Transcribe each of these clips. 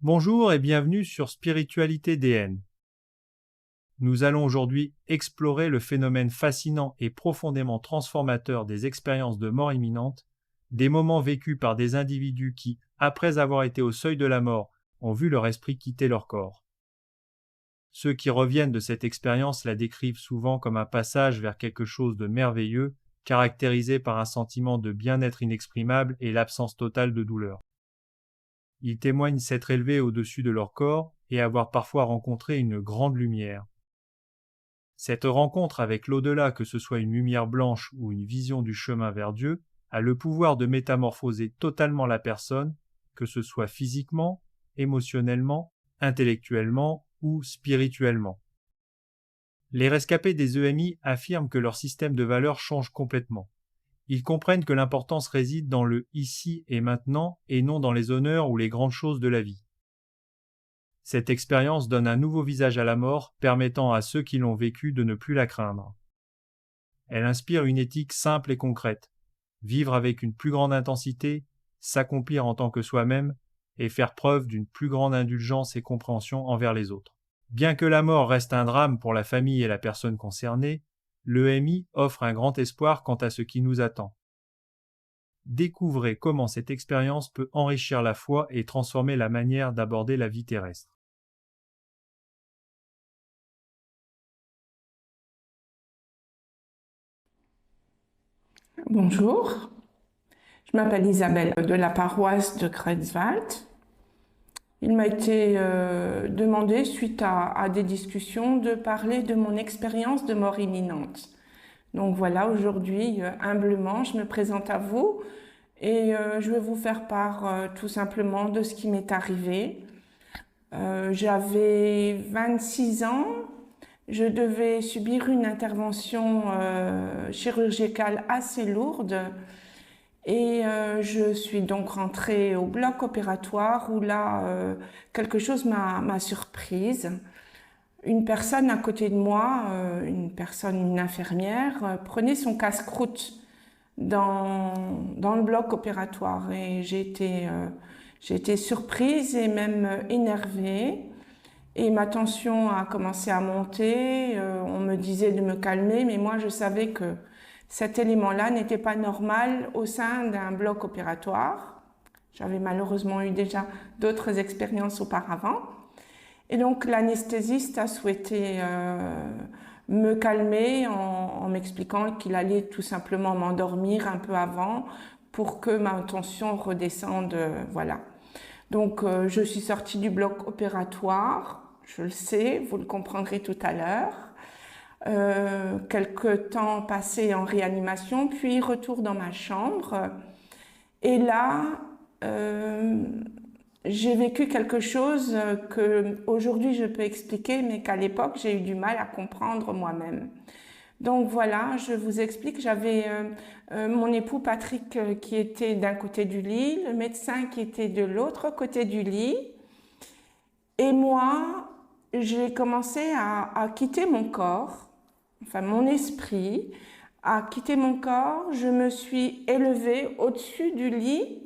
Bonjour et bienvenue sur Spiritualité DN. Nous allons aujourd'hui explorer le phénomène fascinant et profondément transformateur des expériences de mort imminente, des moments vécus par des individus qui, après avoir été au seuil de la mort, ont vu leur esprit quitter leur corps. Ceux qui reviennent de cette expérience la décrivent souvent comme un passage vers quelque chose de merveilleux, caractérisé par un sentiment de bien-être inexprimable et l'absence totale de douleur. Ils témoignent s'être élevés au-dessus de leur corps et avoir parfois rencontré une grande lumière. Cette rencontre avec l'au-delà, que ce soit une lumière blanche ou une vision du chemin vers Dieu, a le pouvoir de métamorphoser totalement la personne, que ce soit physiquement, émotionnellement, intellectuellement ou spirituellement. Les rescapés des EMI affirment que leur système de valeurs change complètement. Ils comprennent que l'importance réside dans le ici et maintenant et non dans les honneurs ou les grandes choses de la vie. Cette expérience donne un nouveau visage à la mort, permettant à ceux qui l'ont vécue de ne plus la craindre. Elle inspire une éthique simple et concrète: vivre avec une plus grande intensité, s'accomplir en tant que soi-même et faire preuve d'une plus grande indulgence et compréhension envers les autres. Bien que la mort reste un drame pour la famille et la personne concernée, l'EMI offre un grand espoir quant à ce qui nous attend. Découvrez comment cette expérience peut enrichir la foi et transformer la manière d'aborder la vie terrestre. Bonjour, je m'appelle Isabelle de la paroisse de Greifswald. Il m'a été demandé, suite à des discussions, de parler de mon expérience de mort imminente. Donc voilà, aujourd'hui, humblement, je me présente à vous et je vais vous faire part tout simplement de ce qui m'est arrivé. J'avais 26 ans, je devais subir une intervention chirurgicale assez lourde. Et je suis donc rentrée au bloc opératoire où là, quelque chose m'a surprise. Une personne à côté de moi, une infirmière, prenait son casse-croûte dans le bloc opératoire. Et j'ai été surprise et même énervée. Et ma tension a commencé à monter. On me disait de me calmer, mais moi je savais que cet élément-là n'était pas normal au sein d'un bloc opératoire. J'avais malheureusement eu déjà d'autres expériences auparavant. Et donc l'anesthésiste a souhaité me calmer en m'expliquant qu'il allait tout simplement m'endormir un peu avant pour que ma tension redescende. Voilà. Donc je suis sortie du bloc opératoire. Je le sais, vous le comprendrez tout à l'heure. Quelques temps passés en réanimation, puis retour dans ma chambre. Et là, j'ai vécu quelque chose que aujourd'hui je peux expliquer, mais qu'à l'époque j'ai eu du mal à comprendre moi-même. Donc voilà, je vous explique, j'avais mon époux Patrick qui était d'un côté du lit, le médecin qui était de l'autre côté du lit, et moi, j'ai commencé à quitter mon corps, enfin mon esprit a quitté mon corps, je me suis élevée au-dessus du lit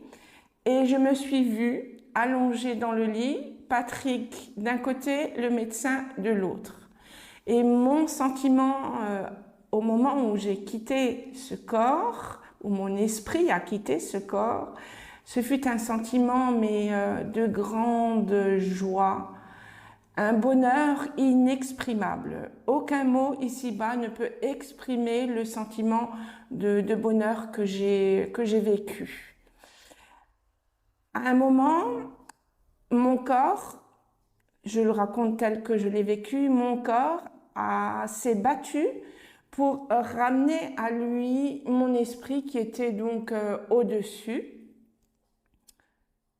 et je me suis vue allongée dans le lit, Patrick d'un côté, le médecin de l'autre. Et mon sentiment au moment où j'ai quitté ce corps, où mon esprit a quitté ce corps, ce fut un sentiment de grande joie, un bonheur inexprimable. Aucun mot ici-bas ne peut exprimer le sentiment de bonheur que j'ai vécu. À un moment, mon corps, je le raconte tel que je l'ai vécu, mon corps s'est battu pour ramener à lui mon esprit qui était donc au-dessus.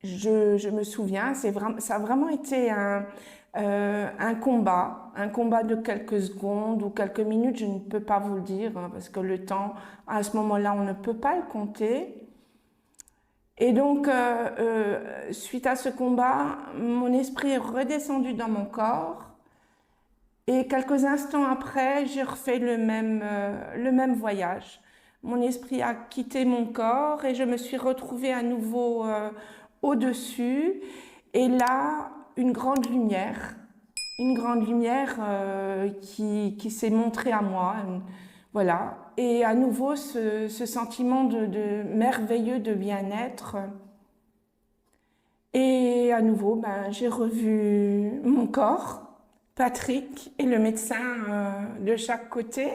Je me souviens, ça a vraiment été un combat de quelques secondes ou quelques minutes, je ne peux pas vous le dire, parce que le temps, à ce moment-là, on ne peut pas le compter. Et donc, suite à ce combat, mon esprit est redescendu dans mon corps. Et quelques instants après, j'ai refait le même voyage. Mon esprit a quitté mon corps et je me suis retrouvée à nouveau au-dessus. Et là, une grande lumière qui s'est montrée à moi. Voilà. Et à nouveau, ce sentiment de merveilleux de bien-être. Et à nouveau, j'ai revu mon corps, Patrick et le médecin de chaque côté.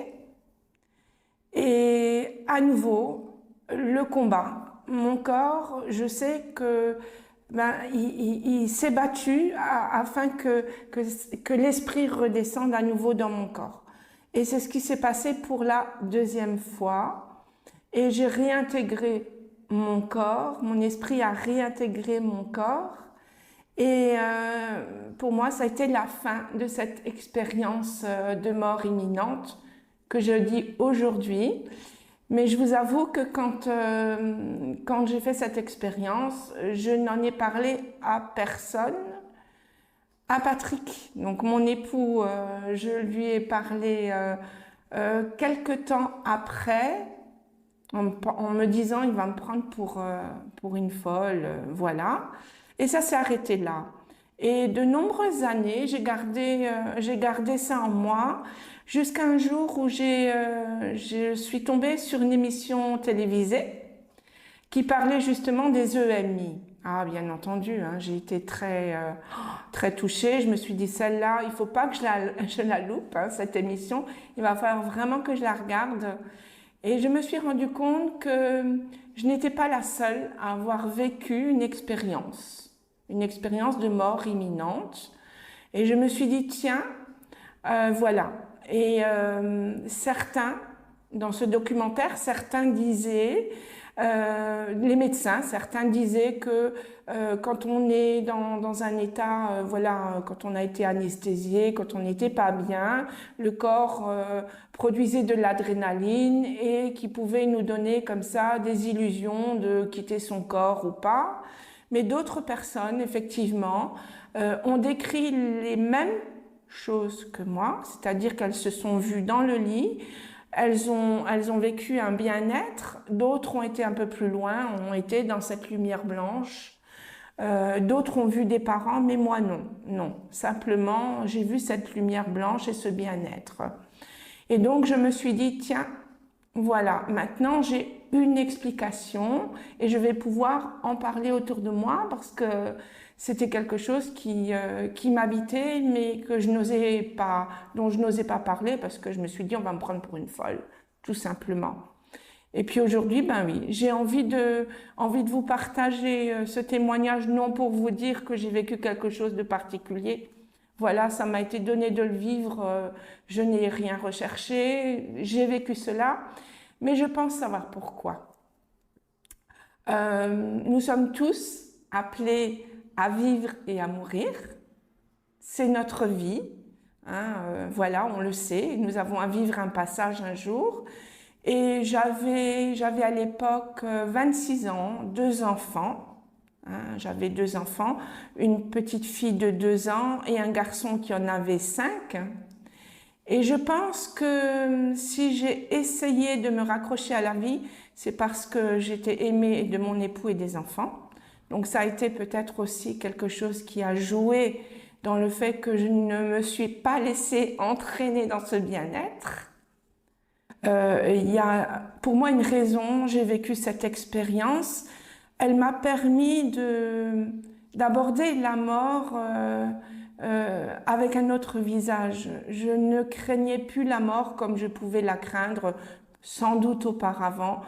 Et à nouveau, le combat. Mon corps, je sais que il s'est battu afin que l'esprit redescende à nouveau dans mon corps. Et c'est ce qui s'est passé pour la deuxième fois. Et j'ai réintégré mon corps, mon esprit a réintégré mon corps. Et pour moi, ça a été la fin de cette expérience de mort imminente que je dis aujourd'hui. Mais je vous avoue que quand j'ai fait cette expérience, je n'en ai parlé à personne, à Patrick. Donc mon époux, je lui ai parlé quelque temps après, en me disant il va me prendre pour une folle, voilà. Et ça s'est arrêté là. Et de nombreuses années, j'ai gardé ça en moi, jusqu'à un jour où je suis tombée sur une émission télévisée qui parlait justement des EMI. Ah, bien entendu, hein, j'ai été très touchée. Je me suis dit, celle-là, il faut pas que je la loupe, hein, cette émission. Il va falloir vraiment que je la regarde. Et je me suis rendu compte que je n'étais pas la seule à avoir vécu une expérience de mort imminente. Et je me suis dit, tiens, voilà. Et certains, dans ce documentaire, certains disaient, les médecins, certains disaient que quand on est dans un état, voilà, quand on a été anesthésié, quand on n'était pas bien, le corps produisait de l'adrénaline et qui pouvait nous donner comme ça des illusions de quitter son corps ou pas. Mais d'autres personnes, effectivement, ont décrit les mêmes choses que moi, c'est-à-dire qu'elles se sont vues dans le lit, elles ont vécu un bien-être, d'autres ont été un peu plus loin, ont été dans cette lumière blanche, d'autres ont vu des parents, mais moi non. Simplement, j'ai vu cette lumière blanche et ce bien-être. Et donc, je me suis dit, tiens, voilà, maintenant j'ai une explication et je vais pouvoir en parler autour de moi parce que c'était quelque chose qui m'habitait mais que dont je n'osais pas parler parce que je me suis dit on va me prendre pour une folle, tout simplement. Et puis aujourd'hui, oui, j'ai envie de vous partager ce témoignage, non pour vous dire que j'ai vécu quelque chose de particulier. Voilà, ça m'a été donné de le vivre, je n'ai rien recherché, j'ai vécu cela, mais je pense savoir pourquoi. Nous sommes tous appelés à vivre et à mourir, c'est notre vie, hein, voilà, on le sait, nous avons à vivre un passage un jour, et j'avais à l'époque 26 ans, 2 enfants. J'avais 2 enfants, une petite fille de 2 ans et un garçon qui en avait 5. Et je pense que si j'ai essayé de me raccrocher à la vie, c'est parce que j'étais aimée de mon époux et des enfants. Donc ça a été peut-être aussi quelque chose qui a joué dans le fait que je ne me suis pas laissée entraîner dans ce bien-être. Il y a pour moi une raison, j'ai vécu cette expérience. Elle m'a permis d'aborder la mort avec un autre visage. Je ne craignais plus la mort comme je pouvais la craindre sans doute auparavant.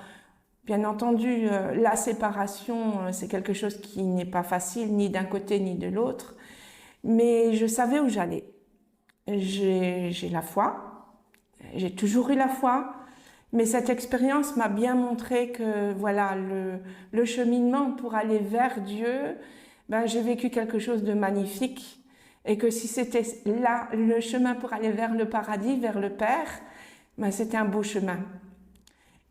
Bien entendu, la séparation, c'est quelque chose qui n'est pas facile ni d'un côté ni de l'autre, mais je savais où j'allais. J'ai la foi, j'ai toujours eu la foi. Mais cette expérience m'a bien montré que voilà le cheminement pour aller vers Dieu, j'ai vécu quelque chose de magnifique et que si c'était là le chemin pour aller vers le paradis, vers le Père, c'était un beau chemin.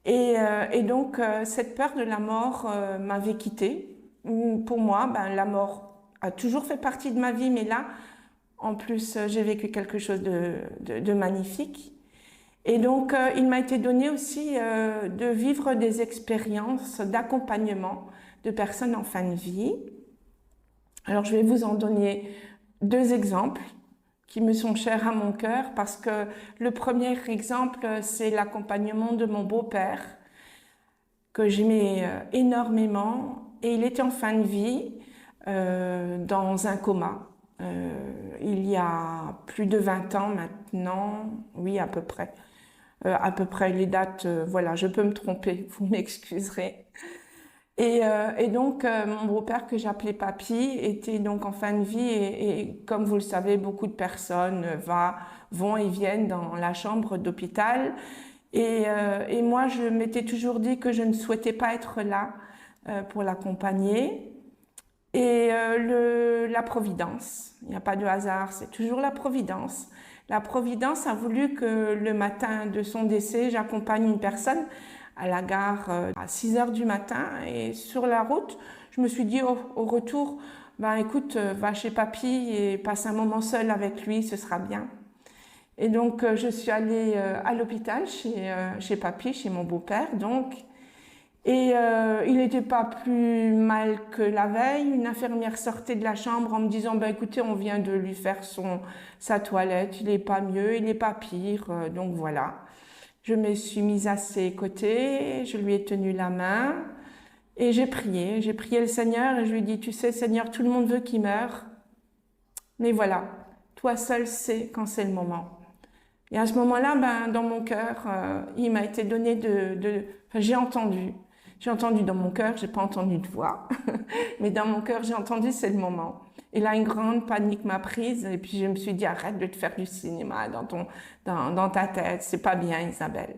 Et donc cette peur de la mort m'avait quittée. Pour moi, la mort a toujours fait partie de ma vie, mais là, en plus, j'ai vécu quelque chose de magnifique. Et donc, il m'a été donné aussi de vivre des expériences d'accompagnement de personnes en fin de vie. Alors, je vais vous en donner deux exemples qui me sont chers à mon cœur parce que le premier exemple, c'est l'accompagnement de mon beau-père que j'aimais énormément et il était en fin de vie dans un coma. Il y a plus de 20 ans maintenant, oui à peu près. À peu près les dates, voilà, je peux me tromper, vous m'excuserez. Et donc, mon beau-père, que j'appelais Papy, était donc en fin de vie et comme vous le savez, beaucoup de personnes vont et viennent dans la chambre d'hôpital. Et moi, je m'étais toujours dit que je ne souhaitais pas être là pour l'accompagner. La Providence, il n'y a pas de hasard, c'est toujours la Providence. La Providence a voulu que le matin de son décès, j'accompagne une personne à la gare à 6 heures du matin. Et sur la route, je me suis dit au retour, ben écoute, va chez Papy et passe un moment seul avec lui, ce sera bien. Et donc, je suis allée à l'hôpital chez Papy, chez mon beau-père, donc. Et il n'était pas plus mal que la veille. Une infirmière sortait de la chambre en me disant, bah, écoutez, on vient de lui faire sa toilette, il n'est pas mieux, il n'est pas pire. Donc voilà. Je me suis mise à ses côtés, je lui ai tenu la main et j'ai prié le Seigneur et je lui ai dit, tu sais Seigneur, tout le monde veut qu'il meure, mais voilà, toi seul sais quand c'est le moment. Et à ce moment-là, ben, dans mon cœur, il m'a été donné enfin, j'ai entendu dans mon cœur, j'ai pas entendu de voix, mais dans mon cœur, j'ai entendu, c'est le moment. Et là, une grande panique m'a prise, et puis je me suis dit, arrête de te faire du cinéma dans ta tête, c'est pas bien, Isabelle.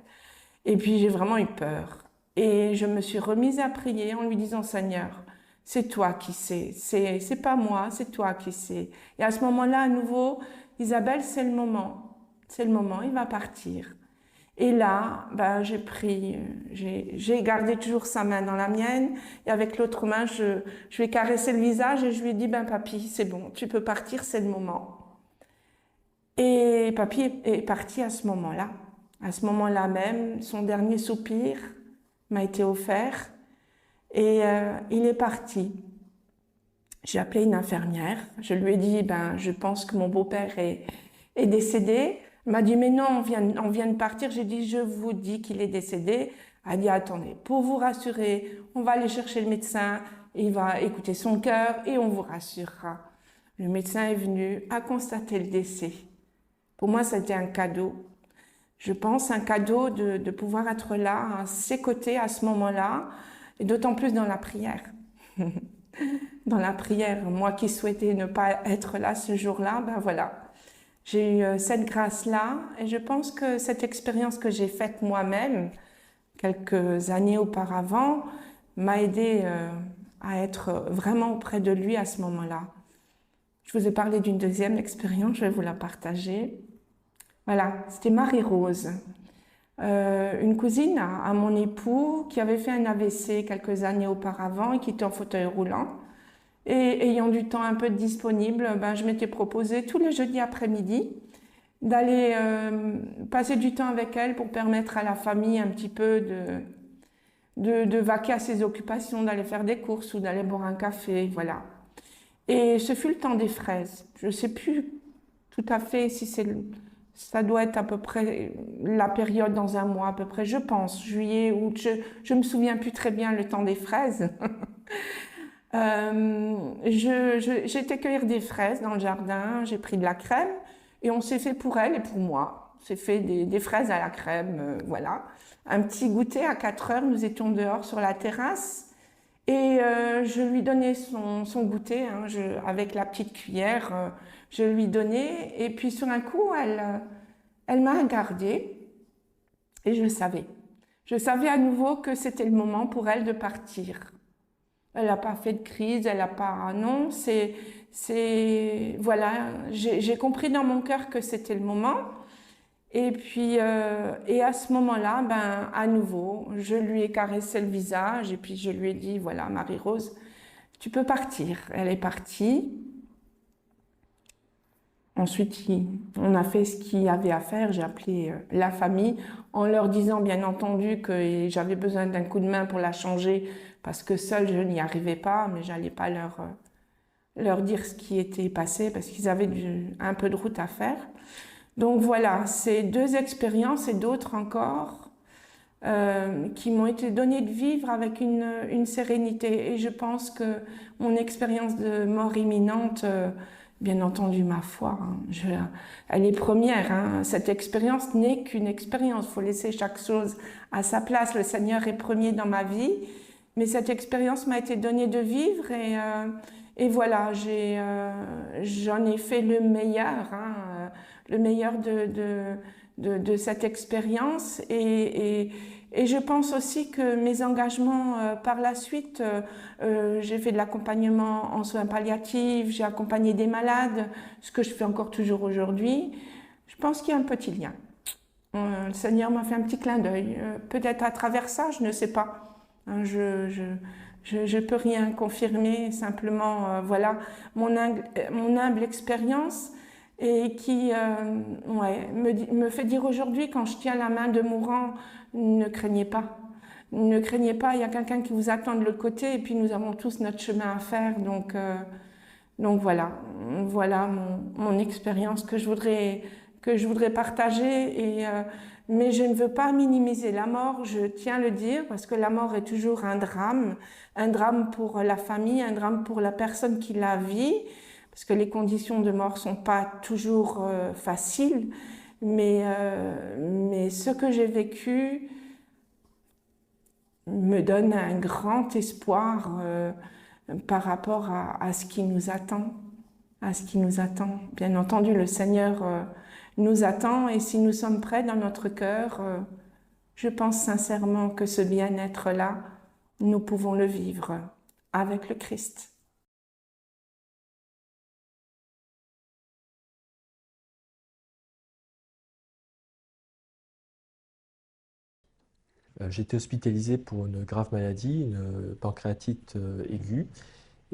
Et puis j'ai vraiment eu peur. Et je me suis remise à prier en lui disant, Seigneur, c'est toi qui sais, c'est pas moi, c'est toi qui sais. Et à ce moment-là, à nouveau, Isabelle, c'est le moment, il va partir. Et là, ben, j'ai gardé toujours sa main dans la mienne, et avec l'autre main, je lui ai caressé le visage et je lui ai dit, ben papy, c'est bon, tu peux partir, c'est le moment. Et papy est parti à ce moment-là. À ce moment-là même, son dernier soupir m'a été offert et il est parti. J'ai appelé une infirmière, je lui ai dit, ben, je pense que mon beau-père est décédé. Elle m'a dit, mais non, on vient de partir. J'ai dit, je vous dis qu'il est décédé. Elle a dit, attendez, pour vous rassurer, on va aller chercher le médecin, il va écouter son cœur et on vous rassurera. Le médecin est venu, a constaté le décès. Pour moi, c'était un cadeau. Je pense un cadeau de pouvoir être là, à ses côtés à ce moment-là, et d'autant plus dans la prière. Dans la prière, moi qui souhaitais ne pas être là ce jour-là, ben voilà. J'ai eu cette grâce-là et je pense que cette expérience que j'ai faite moi-même quelques années auparavant m'a aidé à être vraiment auprès de lui à ce moment-là. Je vous ai parlé d'une deuxième expérience, je vais vous la partager. Voilà, c'était Marie-Rose, une cousine à mon époux qui avait fait un AVC quelques années auparavant et qui était en fauteuil roulant. Et ayant du temps un peu disponible, ben, je m'étais proposé tous les jeudis après-midi d'aller passer du temps avec elle pour permettre à la famille un petit peu de vaquer à ses occupations, d'aller faire des courses ou d'aller boire un café, voilà. Et ce fut le temps des fraises. Je ne sais plus tout à fait si ça doit être à peu près la période dans un mois à peu près, je pense, juillet, août, je me souviens plus très bien le temps des fraises. J'ai été cueillir des fraises dans le jardin, j'ai pris de la crème et on s'est fait pour elle et pour moi. On s'est fait des fraises à la crème, voilà. Un petit goûter à 4 heures, nous étions dehors sur la terrasse et je lui donnais son goûter hein, avec la petite cuillère, je lui donnais et puis sur un coup, elle m'a regardée et je savais. Je savais à nouveau que c'était le moment pour elle de partir. Elle n'a pas fait de crise, elle n'a pas... Non, voilà, j'ai compris dans mon cœur que c'était le moment. Et puis, et à ce moment-là, ben, à nouveau, je lui ai caressé le visage et puis je lui ai dit, voilà, Marie-Rose, tu peux partir. Elle est partie. Ensuite, on a fait ce qu'il y avait à faire. J'ai appelé la famille en leur disant, bien entendu, que j'avais besoin d'un coup de main pour la changer parce que seule, je n'y arrivais pas, mais j'allais pas leur dire ce qui était passé parce qu'ils avaient un peu de route à faire. Donc voilà, c'est deux expériences et d'autres encore qui m'ont été données de vivre avec une sérénité. Et je pense que mon expérience de mort imminente, bien entendu ma foi, hein, elle est première. Hein. Cette expérience n'est qu'une expérience. Il faut laisser chaque chose à sa place. Le Seigneur est premier dans ma vie. Mais cette expérience m'a été donnée de vivre et voilà, j'en ai fait le meilleur, hein, le meilleur de cette expérience et je pense aussi que mes engagements par la suite, j'ai fait de l'accompagnement en soins palliatifs, j'ai accompagné des malades, ce que je fais encore toujours aujourd'hui. Je pense qu'il y a un petit lien. Le Seigneur m'a fait un petit clin d'œil. Peut-être à travers ça, je ne sais pas. Hein, je peux rien confirmer, simplement, voilà, mon humble expérience et qui ouais, me fait dire aujourd'hui, quand je tiens la main de mourant, ne craignez pas. Ne craignez pas, il y a quelqu'un qui vous attend de l'autre côté et puis nous avons tous notre chemin à faire. Donc voilà, voilà mon expérience que je voudrais partager. Mais je ne veux pas minimiser la mort, je tiens à le dire, parce que la mort est toujours un drame pour la famille, un drame pour la personne qui la vit, parce que les conditions de mort sont pas toujours faciles. Mais ce que j'ai vécu me donne un grand espoir par rapport à ce qui nous attend, à ce qui nous attend. Bien entendu, le Seigneur nous attend et si nous sommes prêts dans notre cœur, je pense sincèrement que ce bien-être-là, nous pouvons le vivre avec le Christ. J'ai été hospitalisé pour une grave maladie, une pancréatite aiguë.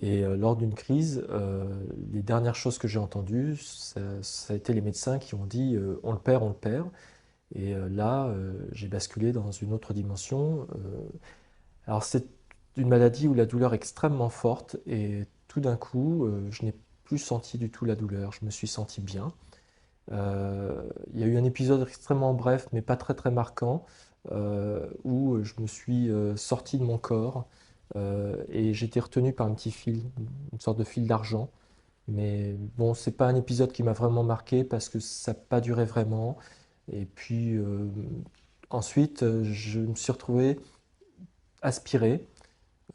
Et lors d'une crise, les dernières choses que j'ai entendues, ça a été les médecins qui ont dit on le perd, on le perd. Et là, j'ai basculé dans une autre dimension. Alors c'est une maladie où la douleur est extrêmement forte et tout d'un coup, je n'ai plus senti du tout la douleur. Je me suis senti bien. Il y a eu un épisode extrêmement bref, mais pas très très marquant, où je me suis sorti de mon corps et j'étais retenu par un petit fil, une sorte de fil d'argent. Mais bon, c'est pas un épisode qui m'a vraiment marqué parce que ça n'a pas duré vraiment. Et puis ensuite, je me suis retrouvé aspiré.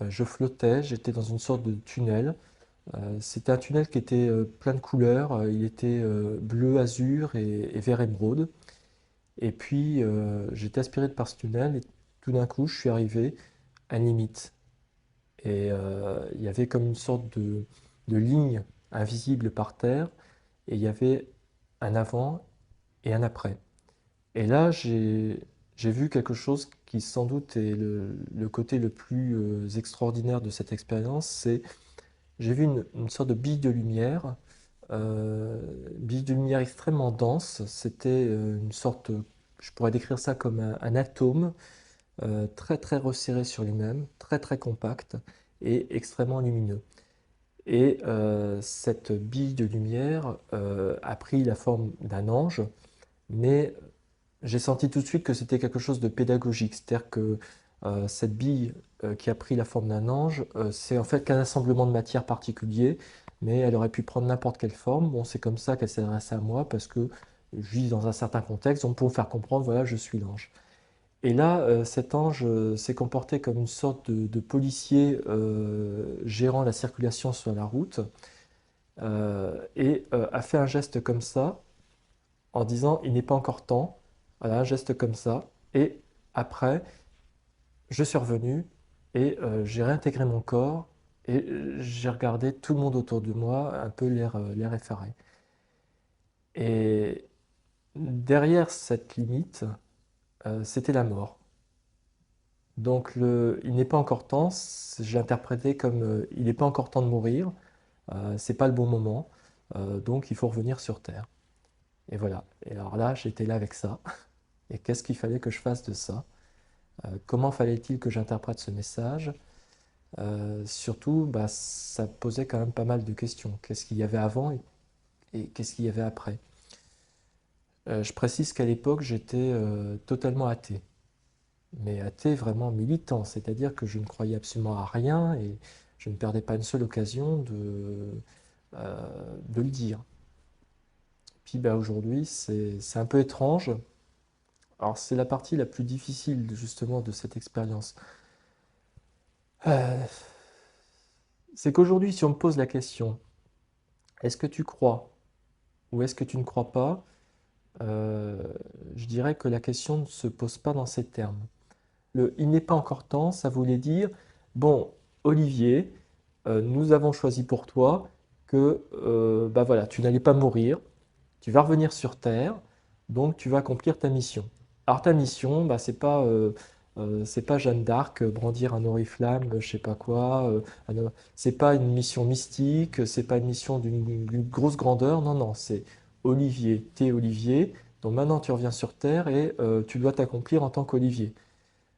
Je flottais, j'étais dans une sorte de tunnel. C'était un tunnel qui était plein de couleurs. Il était bleu, azur et vert émeraude. Et puis j'étais aspiré par ce tunnel et tout d'un coup, je suis arrivé à une limite. Et il y avait comme une sorte de ligne invisible par terre, et il y avait un avant et un après. Et là, j'ai vu quelque chose qui sans doute est le côté le plus extraordinaire de cette expérience, c'est j'ai vu une sorte de bille de lumière extrêmement dense. C'était une sorte, je pourrais décrire ça comme un atome très très resserré sur lui-même, très très compact et extrêmement lumineux. Et cette bille de lumière a pris la forme d'un ange, mais j'ai senti tout de suite que c'était quelque chose de pédagogique, c'est-à-dire que cette bille qui a pris la forme d'un ange, c'est en fait qu'un assemblement de matière particulier, mais elle aurait pu prendre n'importe quelle forme. Bon, c'est comme ça qu'elle s'adresse à moi parce que je vis dans un certain contexte, donc pour me faire comprendre, voilà, je suis l'ange. Et là, cet ange s'est comporté comme une sorte de policier gérant la circulation sur la route et a fait un geste comme ça en disant il n'est pas encore temps. Voilà, un geste comme ça. Et après, je suis revenu et j'ai réintégré mon corps et j'ai regardé tout le monde autour de moi, un peu l'air effaré. Et derrière cette limite, c'était la mort. Donc il n'est pas encore temps, j'ai interprété comme il n'est pas encore temps de mourir, c'est pas le bon moment, donc il faut revenir sur Terre. Et voilà. Et alors là, j'étais là avec ça. Et qu'est-ce qu'il fallait que je fasse de ça? Comment fallait-il que j'interprète ce message? Surtout, ça posait quand même pas mal de questions. Qu'est-ce qu'il y avait avant et qu'est-ce qu'il y avait après? Je précise qu'à l'époque, j'étais totalement athée, mais athée vraiment militant, c'est-à-dire que je ne croyais absolument à rien et je ne perdais pas une seule occasion de le dire. Puis aujourd'hui, c'est un peu étrange. Alors c'est la partie la plus difficile justement de cette expérience. Euh, c'est qu'aujourd'hui, si on me pose la question, est-ce que tu crois ou est-ce que tu ne crois pas? Euh, je dirais que la question ne se pose pas dans ces termes. Il n'est pas encore temps, ça voulait dire, bon, Olivier, nous avons choisi pour toi que voilà, tu n'allais pas mourir, tu vas revenir sur Terre, donc tu vas accomplir ta mission. Alors ta mission, c'est pas Jeanne d'Arc, brandir un oriflamme, je sais pas quoi, c'est pas une mission mystique, c'est pas une mission d'une grosse grandeur, non, non, c'est Olivier, t'es Olivier, donc maintenant tu reviens sur Terre et tu dois t'accomplir en tant qu'Olivier.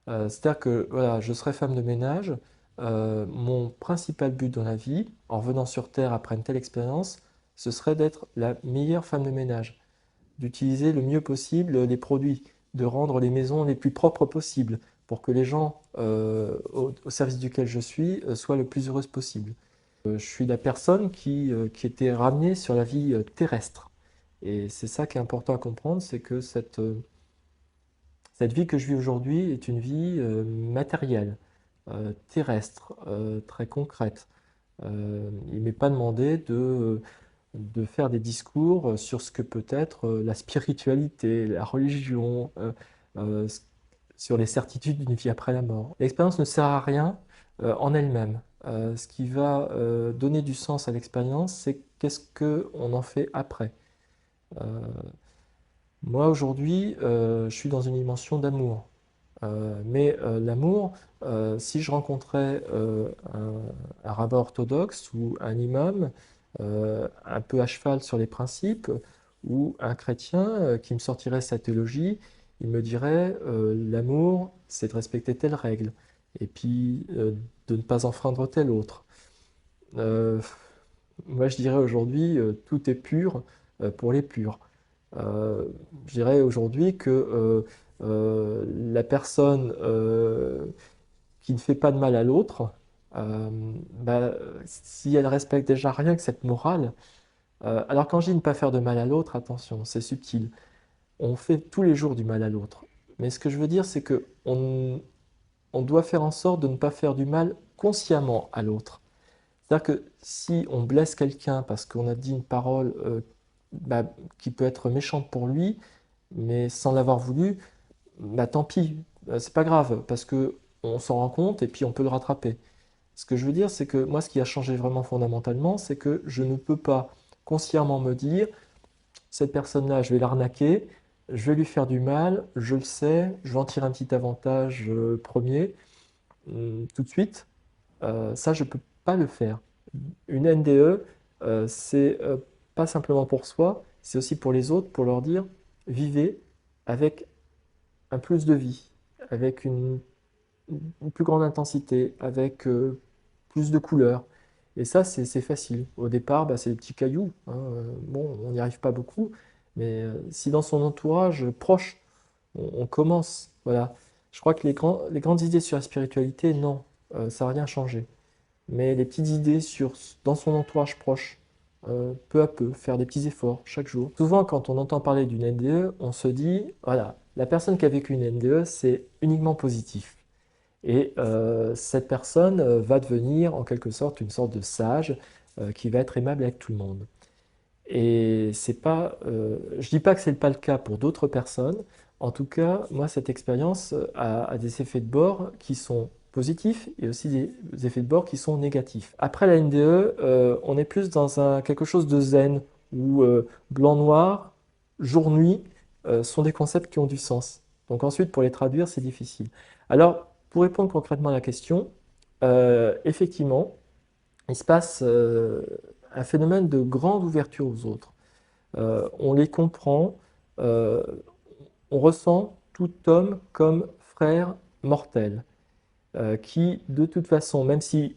C'est-à-dire que voilà, je serai femme de ménage. Mon principal but dans la vie, en revenant sur Terre après une telle expérience, ce serait d'être la meilleure femme de ménage, d'utiliser le mieux possible les produits, de rendre les maisons les plus propres possibles pour que les gens au service duquel je suis soient le plus heureuses possible. Je suis la personne qui était ramenée sur la vie terrestre. Et c'est ça qui est important à comprendre, c'est que cette vie que je vis aujourd'hui est une vie matérielle, terrestre, très concrète. Il ne m'est pas demandé de faire des discours sur ce que peut être la spiritualité, la religion, euh, sur les certitudes d'une vie après la mort. L'expérience ne sert à rien en elle-même. Ce qui va donner du sens à l'expérience, c'est qu'est-ce qu'on en fait après. Euh, Moi, aujourd'hui, je suis dans une dimension d'amour. Mais l'amour, si je rencontrais un rabbin orthodoxe ou un imam un peu à cheval sur les principes, ou un chrétien qui me sortirait sa théologie, il me dirait l'amour, c'est de respecter telle règle, et puis de ne pas enfreindre telle autre. Euh, Moi, je dirais aujourd'hui, tout est pur pour les purs. Euh, je dirais aujourd'hui que la personne qui ne fait pas de mal à l'autre, euh, si elle respecte déjà rien que cette morale, alors quand je dis ne pas faire de mal à l'autre, attention, c'est subtil. On fait tous les jours du mal à l'autre. Mais ce que je veux dire, c'est que on doit faire en sorte de ne pas faire du mal consciemment à l'autre. C'est-à-dire que si on blesse quelqu'un parce qu'on a dit une parole qui peut être méchante pour lui, mais sans l'avoir voulu, tant pis, c'est pas grave, parce que on s'en rend compte et puis on peut le rattraper. Ce que je veux dire, c'est que moi, ce qui a changé vraiment fondamentalement, c'est que je ne peux pas consciemment me dire, cette personne-là, je vais l'arnaquer, je vais lui faire du mal, je le sais, je vais en tirer un petit avantage premier, tout de suite. Ça, je ne peux pas le faire. Une NDE, c'est pas simplement pour soi, c'est aussi pour les autres, pour leur dire, vivez avec un plus de vie, avec une plus grande intensité, avec plus de couleurs. Et ça, c'est facile. Au départ, c'est des petits cailloux, hein. Bon, on n'y arrive pas beaucoup, mais si dans son entourage proche, on commence, voilà. Je crois que les grandes idées sur la spiritualité, non, ça n'a rien changé. Mais les petites idées dans son entourage proche, peu à peu, faire des petits efforts chaque jour. Souvent, quand on entend parler d'une NDE, on se dit, voilà, la personne qui a vécu une NDE, c'est uniquement positif. Et cette personne va devenir en quelque sorte une sorte de sage qui va être aimable avec tout le monde. Et c'est pas, je dis pas que c'est pas le cas pour d'autres personnes. En tout cas, moi, cette expérience a des effets de bord qui sont positifs et aussi des effets de bord qui sont négatifs. Après la NDE, on est plus dans quelque chose de zen où blanc-noir, jour-nuit sont des concepts qui ont du sens. Donc ensuite, pour les traduire, c'est difficile. Alors, pour répondre concrètement à la question, effectivement, il se passe un phénomène de grande ouverture aux autres. On les comprend, on ressent tout homme comme frère mortel. qui, de toute façon, même si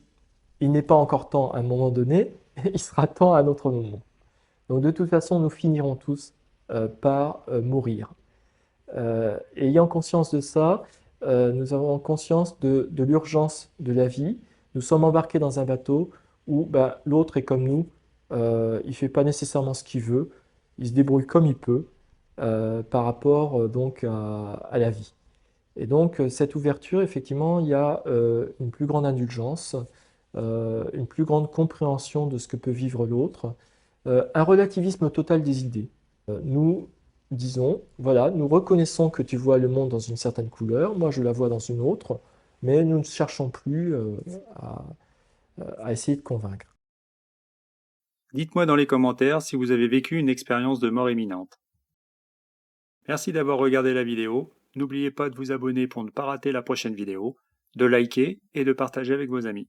il n'est pas encore temps à un moment donné, il sera temps à un autre moment. Donc de toute façon, nous finirons tous par mourir. Ayant conscience de ça, nous avons conscience de l'urgence de la vie. Nous sommes embarqués dans un bateau où l'autre est comme nous, il ne fait pas nécessairement ce qu'il veut, il se débrouille comme il peut par rapport donc à la vie. Et donc cette ouverture, effectivement, il y a une plus grande indulgence, une plus grande compréhension de ce que peut vivre l'autre, un relativisme total des idées. Nous disons, voilà, nous reconnaissons que tu vois le monde dans une certaine couleur, moi je la vois dans une autre, mais nous ne cherchons plus à, à essayer de convaincre. Dites-moi dans les commentaires si vous avez vécu une expérience de mort imminente. Merci d'avoir regardé la vidéo. N'oubliez pas de vous abonner pour ne pas rater la prochaine vidéo, de liker et de partager avec vos amis.